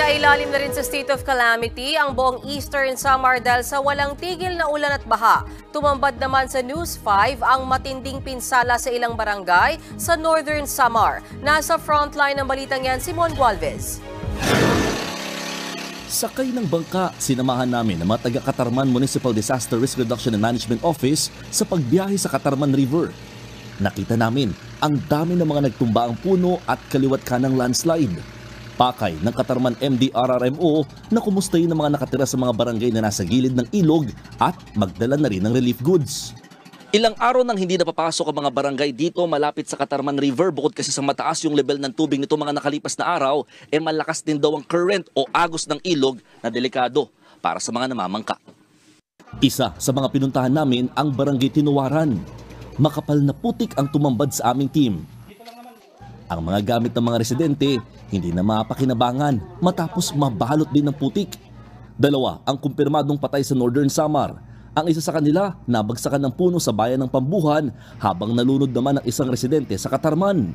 Isinailalim na rin sa state of calamity ang buong Eastern Samar dahil sa walang tigil na ulan at baha. Tumambad naman sa News 5 ang matinding pinsala sa ilang barangay sa Northern Samar. Nasa frontline ng balitang yan si Mon Gualvez. Sakay ng bangka, sinamahan namin ang mga taga-Katarman Municipal Disaster Risk Reduction and Management Office sa pagbiyahe sa Katarman River. Nakita namin ang dami ng mga nagtumbaang puno at kaliwat kanang landslide. Pakay ng Katarman MDRRMO na kumustahin ng mga nakatira sa mga barangay na nasa gilid ng ilog at magdala na rin ng relief goods. Ilang araw nang hindi napapasok ang mga barangay dito malapit sa Katarman River bukod kasi sa mataas yung level ng tubig nito mga nakalipas na araw, malakas din daw ang current o agos ng ilog na delikado para sa mga namamangka. Isa sa mga pinuntahan namin ang barangay Tinuwaran. Makapal na putik ang tumambad sa aming team. Ang mga gamit ng mga residente hindi na mapakinabangan matapos mabalot din ng putik. Dalawa ang kumpirmadong patay sa Northern Samar. Ang isa sa kanila nabagsakan ng puno sa bayan ng Pambuhan habang nalunod naman ang isang residente sa Katarman.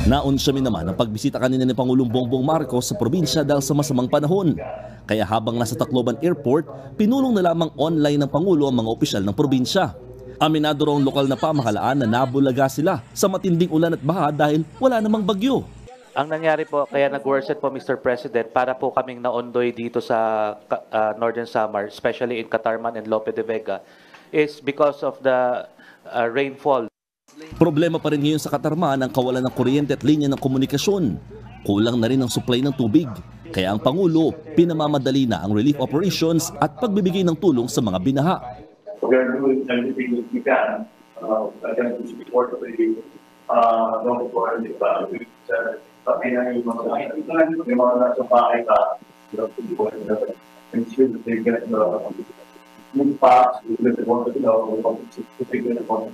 Naunsyami naman ang pagbisita kanina ni Pangulong Bongbong Marcos sa probinsya dahil sa masamang panahon. Kaya habang nasa Tacloban Airport, pinulong na lamang online ng Pangulo ang mga opisyal ng probinsya. Aminado raw ang lokal na pamahalaan na nabulaga sila sa matinding ulan at baha dahil wala namang bagyo. Ang nangyari po, kaya nag-worsen po Mr. President para po kaming naondoy dito sa Northern Samar, especially in Katarman and Lope de Vega, is because of the rainfall. Problema pa rin ngayon sa Katarman ang kawalan ng kuryente at linya ng komunikasyon. Kulang na rin ang supply ng tubig. Kaya ang Pangulo, pinamamadali na ang relief operations at pagbibigay ng tulong sa mga binaha. We are doing everything we can. Again, to support the local authorities. Sabi na yung mga nasa bahay ka, ensure that they get the impacts with the water to figure the water.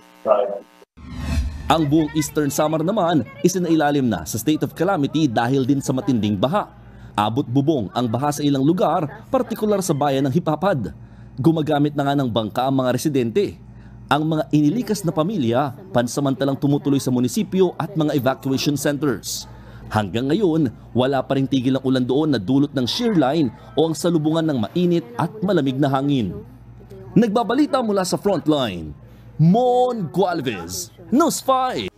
Ang buong Eastern Samar naman isinailalim na sa state of calamity dahil din sa matinding baha. Abot bubong ang baha sa ilang lugar, partikular sa bayan ng Hipapad. Gumagamit na nga ng bangka ang mga residente. Ang mga inilikas na pamilya, pansamantalang tumutuloy sa munisipyo at mga evacuation centers. Hanggang ngayon, wala pa ring tigil ang ulan doon na dulot ng shear line o ang salubungan ng mainit at malamig na hangin. Nagbabalita mula sa frontline, Mon Gualvez, News 5.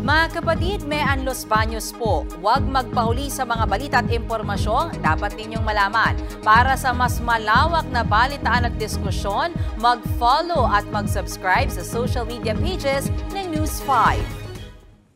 Mga kapatid, may Los Baños po. Huwag magpahuli sa mga balita at impormasyong dapat ninyong malaman. Para sa mas malawak na balitaan at diskusyon, mag-follow at mag-subscribe sa social media pages ng News 5.